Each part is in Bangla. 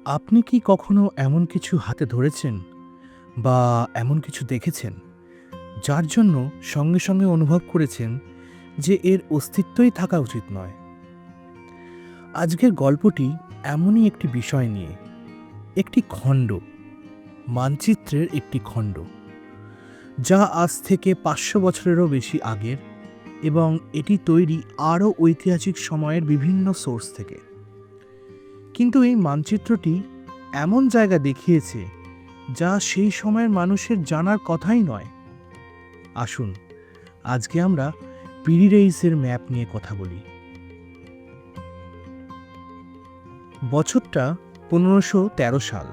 আপনি কি কখনো এমন কিছু হাতে ধরেছেন বা এমন কিছু দেখেছেন যার জন্য সঙ্গে সঙ্গে অনুভব করেছেন যে এর অস্তিত্বই থাকা উচিত নয়? আজকের গল্পটি এমনই একটি বিষয় নিয়ে, একটি খণ্ড, মানচিত্রের একটি খণ্ড, যা আজ থেকে ৫০০ বছরেরও বেশি আগের, এবং এটি তৈরি আরও ঐতিহাসিক সময়ের বিভিন্ন সোর্স থেকে। কিন্তু এই মানচিত্রটি এমন জায়গা দেখিয়েছে যা সেই সময়ের মানুষের জানার কথাই নয়। আসুন আজকে আমরা পিরিরেইসের ম্যাপ নিয়ে কথা বলি। বছরটা ১৫১৩ সাল।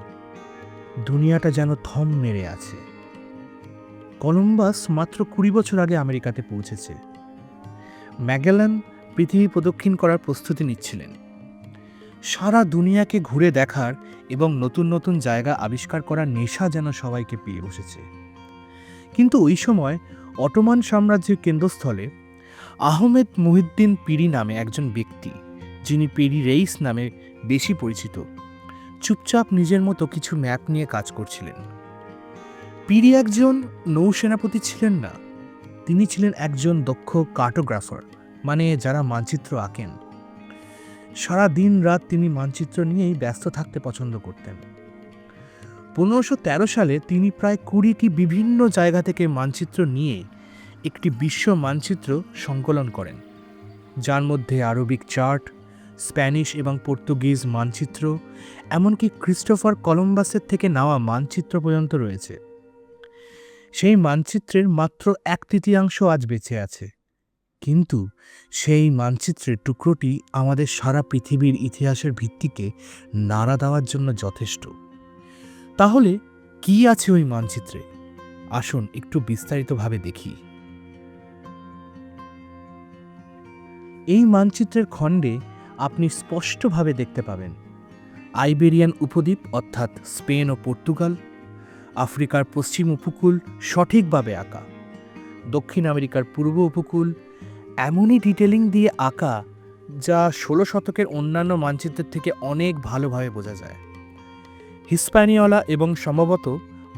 দুনিয়াটা যেন থম মেরে আছে। কলম্বাস মাত্র ২০ বছর আগে আমেরিকাতে পৌঁছেছে। ম্যাগেলান পৃথিবী প্রদক্ষিণ করার প্রস্তুতি নিচ্ছিলেন। সারা দুনিয়াকে ঘুরে দেখার এবং নতুন নতুন জায়গা আবিষ্কার করার নেশা যেন সবাইকে পেয়ে বসেছে। কিন্তু ওই সময় অটোমান সাম্রাজ্যের কেন্দ্রস্থলে আহমেদ মুহিউদ্দিন পিরি নামে একজন ব্যক্তি, যিনি পিরিরেইস নামে বেশি পরিচিত, চুপচাপ নিজের মতো কিছু ম্যাপ নিয়ে কাজ করছিলেন। পিরি একজন নৌসেনাপতি ছিলেন না, তিনি ছিলেন একজন দক্ষ কার্টোগ্রাফার, মানে যারা মানচিত্র আঁকেন। সারা দিন রাত তিনি মানচিত্র নিয়েই ব্যস্ত থাকতে পছন্দ করতেন। ১৫১৩ সালে তিনি প্রায় ২০টি বিভিন্ন জায়গা থেকে মানচিত্র নিয়ে একটি বিশ্ব মানচিত্র সংকলন করেন, যার মধ্যে আরবিক চার্ট, স্প্যানিশ এবং পর্তুগিজ মানচিত্র, এমনকি ক্রিস্টোফার কলম্বাসের থেকে নেওয়া মানচিত্র পর্যন্ত রয়েছে। সেই মানচিত্রের মাত্র ১/৩ আজ বেঁচে আছে, কিন্তু সেই মানচিত্রের টুকরোটি আমাদের সারা পৃথিবীর ইতিহাসের ভিত্তিকে নাড়া দেওয়ার জন্য যথেষ্ট। তাহলে কি আছে ওই মানচিত্রে? আসুন একটু বিস্তারিতভাবে দেখি। এই মানচিত্রের খণ্ডে আপনি স্পষ্টভাবে দেখতে পাবেন আইবেরিয়ান উপদ্বীপ অর্থাৎ স্পেন ও পর্তুগাল, আফ্রিকার পশ্চিম উপকূল সঠিকভাবে আঁকা, দক্ষিণ আমেরিকার পূর্ব উপকূল এমনই ডিটেলিং দিয়ে আঁকা যা ১৬ শতকের অন্যান্য মানচিত্রের থেকে অনেক ভালোভাবে বোঝা যায়, হিস্প্যানিওলা এবং সম্ভবত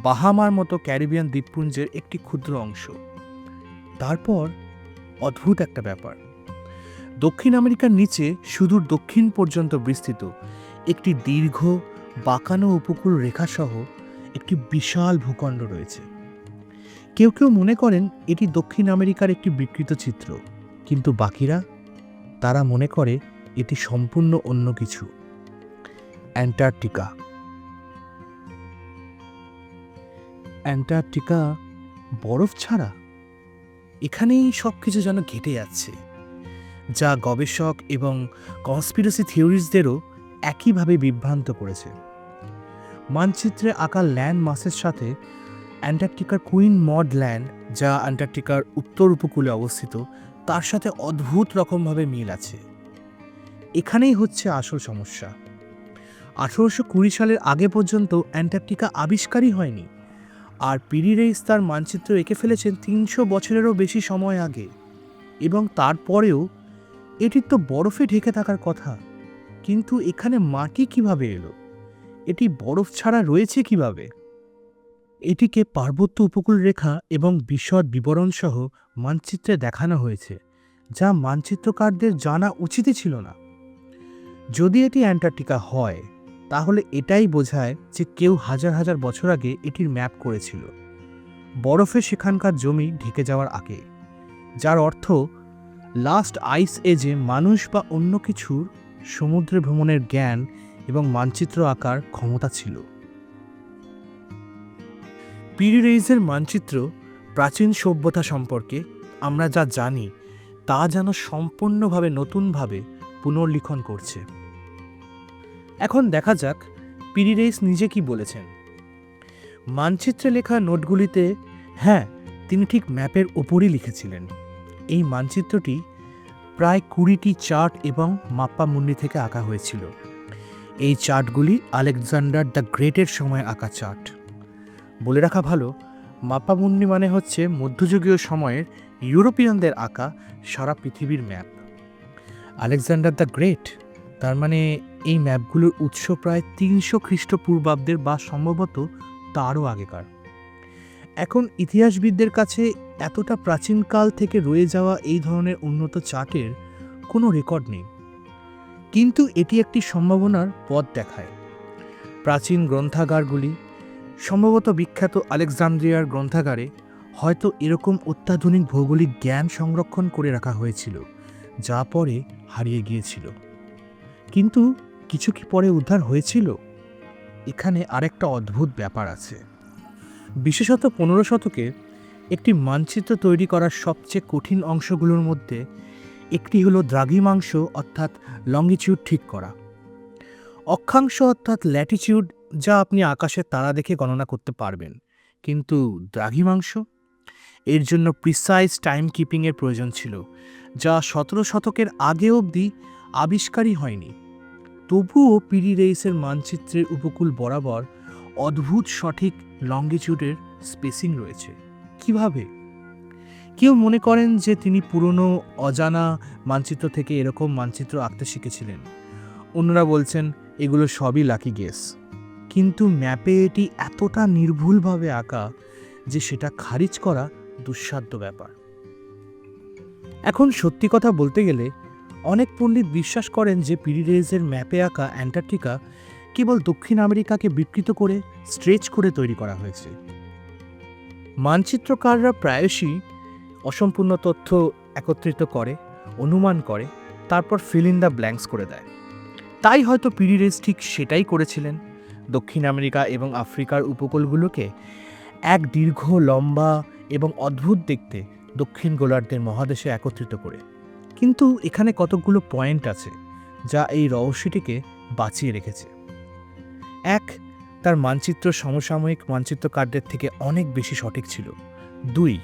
বাহামার মতো ক্যারিবিয়ান দ্বীপপুঞ্জের একটি ক্ষুদ্র অংশ। তারপর অদ্ভুত একটা ব্যাপার, দক্ষিণ আমেরিকার নিচে সুদূর দক্ষিণ পর্যন্ত বিস্তৃত একটি দীর্ঘ বাঁকানো উপকূল রেখাসহ একটি বিশাল ভূখণ্ড রয়েছে। কেউ কেউ মনে করেন এটি দক্ষিণ আমেরিকার একটি বিকৃত চিত্র, কিন্তু বাকিরা, তারা মনে করে এটি সম্পূর্ণ অন্য কিছু। অ্যান্টার্কটিকা। অ্যান্টার্কটিকা বরফ ছাড়া? এখানেই সব কিছু যেন ঘেটে যাচ্ছে, যা গবেষক এবং কনস্পিরেসি থিওরিস্টদেরও একইভাবে বিভ্রান্ত করেছে। মানচিত্রে আঁকা ল্যান্ড মাসের সাথে অ্যান্টার্কটিকার কুইন মড ল্যান্ড, যা অ্যান্টার্কটিকার উত্তর উপকূলে অবস্থিত, তার সাথে অদ্ভুত রকমভাবে মিল আছে। এখানেই হচ্ছে আসল সমস্যা। ১৮২০ সালের আগে পর্যন্ত অ্যান্টার্কটিকা আবিষ্কারই হয়নি, আর পিরিরেইস তার মানচিত্র এঁকে ফেলেছেন ৩০০ বছরেরও বেশি সময় আগে। এবং তারপরেও এটির তো বরফে ঢেকে থাকার কথা, কিন্তু এখানে মাটি কিভাবে এলো? এটি বরফ ছাড়া রয়েছে কিভাবে? এটিকে পার্বত্য উপকূল রেখা এবং বিশদ বিবরণ সহ মানচিত্রে দেখানো হয়েছে, যা মানচিত্রকারদের জানা উচিতই ছিল না। যদি এটি অ্যান্টার্কটিকা হয়, তাহলে এটাই বোঝায় যে কেউ হাজার হাজার বছর আগে এটির ম্যাপ করেছিল, বরফে সেখানকার জমি ঢেকে যাওয়ার আগে, যার অর্থ লাস্ট আইস এজে মানুষ বা অন্য কিছুর সমুদ্রে ভ্রমণের জ্ঞান এবং মানচিত্র আঁকার ক্ষমতা ছিল। পিরিরেইসের মানচিত্র প্রাচীন সভ্যতা সম্পর্কে আমরা যা জানি তা যেন সম্পূর্ণভাবে নতুনভাবে পুনর্লিখন করছে। এখন দেখা যাক পিরিরেইস নিজে কি বলেছেন। মানচিত্রে লেখা নোটগুলিতে, হ্যাঁ, তিনি ঠিক ম্যাপের ওপরই লিখেছিলেন। এই মানচিত্রটি প্রায় ২০টি চার্ট এবং মাপ্পামুন্ডি থেকে আঁকা হয়েছিল। এই চার্টগুলি আলেকজান্ডার দ্য গ্রেটের সময় আঁকা চার্ট। বলে রাখা ভালো, মাপ্পামুন্ডি মানে হচ্ছে মধ্যযুগীয় সময়ের ইউরোপিয়ানদের আঁকা সারা পৃথিবীর ম্যাপ। আলেকজান্ডার দ্য গ্রেট, তার মানে এই ম্যাপগুলোর উৎস প্রায় ৩০০ খ্রিস্টপূর্বাব্দের বা সম্ভবত তারও আগেকার। এখন ইতিহাসবিদদের কাছে এতটা প্রাচীনকাল থেকে রয়ে যাওয়া এই ধরনের উন্নত চার্টের কোনো রেকর্ড নেই, কিন্তু এটি একটি সম্ভাবনার পথ দেখায়। প্রাচীন গ্রন্থাগারগুলি, সম্ভবত বিখ্যাত আলেকজান্দ্রিয়ার গ্রন্থাগারে, হয়তো এরকম অত্যাধুনিক ভৌগোলিক জ্ঞান সংরক্ষণ করে রাখা হয়েছিল যা পরে হারিয়ে গিয়েছিল। কিন্তু কিছু কি পরে উদ্ধার হয়েছিল? এখানে আরেকটা অদ্ভুত ব্যাপার আছে। বিশেষত ১৫ শতকে একটি মানচিত্র তৈরি করার সবচেয়ে কঠিন অংশগুলোর মধ্যে একটি হলো দ্রাঘিমাংশ অর্থাৎ লঙ্গিটিউড ঠিক করা। অক্ষাংশ অর্থাৎ ল্যাটিটিউড, যা আপনি আকাশের তারা দেখে গণনা করতে পারবেন, কিন্তু দ্রাঘিমাংশ, এর জন্য প্রিসাইজ টাইম কিপিংয়ের প্রয়োজন ছিল, যা ১৭ শতকের আগে অবধি আবিষ্কারই হয়নি। তবুও পিরি রেইসের মানচিত্রের উপকূল বরাবর অদ্ভুত সঠিক লঙ্গিটিউডের স্পেসিং রয়েছে। কিভাবে? কেউ মনে করেন যে তিনি পুরনো অজানা মানচিত্র থেকে এরকম মানচিত্র আঁকতে শিখেছিলেন। অন্যরা বলছেন এগুলো সবই লাকি গেস। কিন্তু ম্যাপে এটি এতটা নির্ভুলভাবে আঁকা যে সেটা খারিজ করা দুঃসাধ্য ব্যাপার। এখন সত্যি কথা বলতে গেলে অনেক পণ্ডিত বিশ্বাস করেন যে পিরি রেইসের ম্যাপে আঁকা অ্যান্টার্কটিকা কেবল দক্ষিণ আমেরিকাকে বিকৃত করে স্ট্রেচ করে তৈরি করা হয়েছে। মানচিত্রকাররা প্রায়শই অসম্পূর্ণ তথ্য একত্রিত করে, অনুমান করে, তারপর ফিল ইন দ্য ব্ল্যাঙ্কস করে দেয়। তাই হয়তো পিরি রেইস ঠিক সেটাই করেছিলেন, দক্ষিণ আমেরিকা এবং আফ্রিকার উপকূলগুলোকে এক দীর্ঘ, লম্বা এবং অদ্ভুত দেখতে দক্ষিণ গোলার্ধের মহাদেশে একত্রিত করে। কিন্তু এখানে কতকগুলো পয়েন্ট আছে যা এই রহস্যটিকে বাঁচিয়ে রেখেছে। এক, তার মানচিত্র সমসাময়িক মানচিত্রকারদের থেকে অনেক বেশি সঠিক ছিল। ২,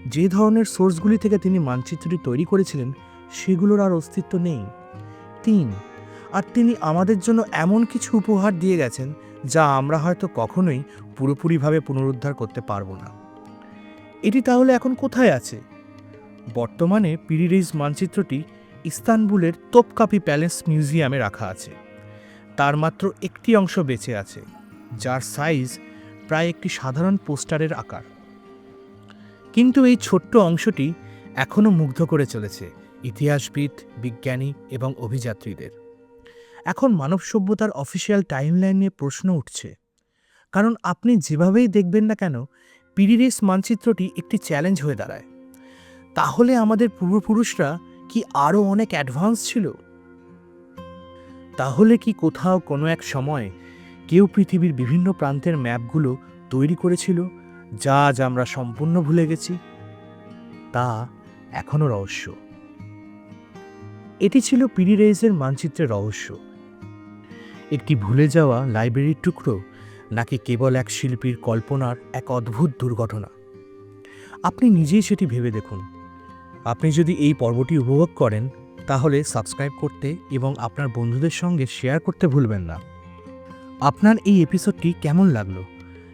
যে ধরনের সোর্সগুলি থেকে তিনি মানচিত্রটি তৈরি করেছিলেন সেগুলোর আর অস্তিত্ব নেই। ৩, আর তিনি আমাদের জন্য এমন কিছু উপহার দিয়ে গেছেন যা আমরা হয়তো কখনোই পুরোপুরিভাবে পুনরুদ্ধার করতে পারবো না। এটি তাহলে এখন কোথায় আছে? বর্তমানে পিরি রেইস মানচিত্রটি ইস্তানবুলের তোপকাপি প্যালেস মিউজিয়ামে রাখা আছে। তার মাত্র একটি অংশ বেঁচে আছে, যার সাইজ প্রায় একটি সাধারণ পোস্টারের আকার। কিন্তু এই ছোট্ট অংশটি এখনও মুগ্ধ করে চলেছে ইতিহাসবিদ, বিজ্ঞানী এবং অভিযাত্রীদের। এখন মানব সভ্যতার অফিসিয়াল টাইমলাইন নিয়ে প্রশ্ন উঠছে, কারণ আপনি যেভাবেই দেখবেন না কেন পিরি রেইস মানচিত্রটি একটি চ্যালেঞ্জ হয়ে দাঁড়ায়। তাহলে আমাদের পূর্বপুরুষরা কি আরও অনেক অ্যাডভান্স ছিল? তাহলে কি কোথাও কোনো এক সময় কেউ পৃথিবীর বিভিন্ন প্রান্তের ম্যাপগুলো তৈরি করেছিল যা আজ আমরা সম্পূর্ণ ভুলে গেছি? তা এখনও রহস্য। এটি ছিল পিরি রেইসের মানচিত্রের রহস্য। একটি ভুলে যাওয়া লাইব্রেরির টুকরো, নাকি কেবল এক শিল্পীর কল্পনার এক অদ্ভুত দুর্ঘটনা? আপনি নিজেই সেটি ভেবে দেখুন। আপনি যদি এই পর্বটি উপভোগ করেন তাহলে সাবস্ক্রাইব করতে এবং আপনার বন্ধুদের সঙ্গে শেয়ার করতে ভুলবেন না। আপনার এই এপিসোডটি কেমন লাগলো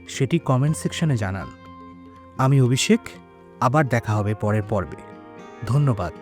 সেটি কমেন্ট সেকশনে জানান। আমি অভিষেক, আবার দেখা হবে পরের পর্বে। ধন্যবাদ।